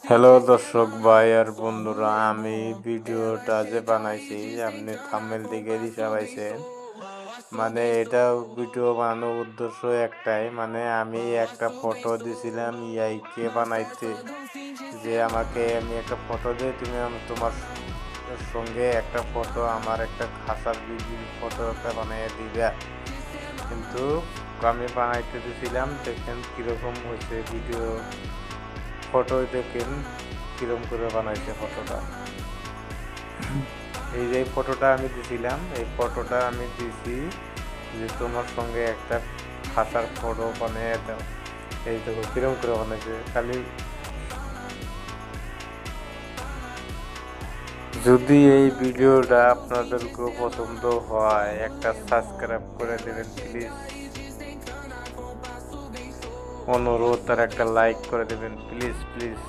Hello দর্শক ভাই আর বন্ধুরা, আমি ভিডিওটা যে বানাইছি আপনি থাম্বনেল দিকে দিশা পাইছেন। মানে এটা ভিডিও বানানোর উদ্দেশ্য একটাই, মানে আমি একটা ফটো দিছিলাম ইয়াইকে বানাইতে, যে আমি একটা ফটো দিই, তুমি তোমার সঙ্গে একটা ফটো, আমার একটা খাসার ফটো একটা বানিয়ে দিবা। কিন্তু আমি বানাইতে দিছিলাম, দেখেন কিরকম হয়েছে ভিডিও ফটো, দেখেন কিরকম করে বানাইছে ফটোটা। এই যে ফটোটা আমি দিছিলাম, এই ফটোটা আমি দিছি যে তোমার সঙ্গে একটা খাসার ফটো বানিয়ে দাও। এই দেখো কিরকম করে বানাইছে। খালি যদি এই ভিডিওটা আপনাদেরকেও পছন্দ হয়, একটা সাবস্ক্রাইব করে দেবেন প্লিজ, অনুরোধ, আর একটা লাইক করে দেবেন প্লিজ প্লিজ।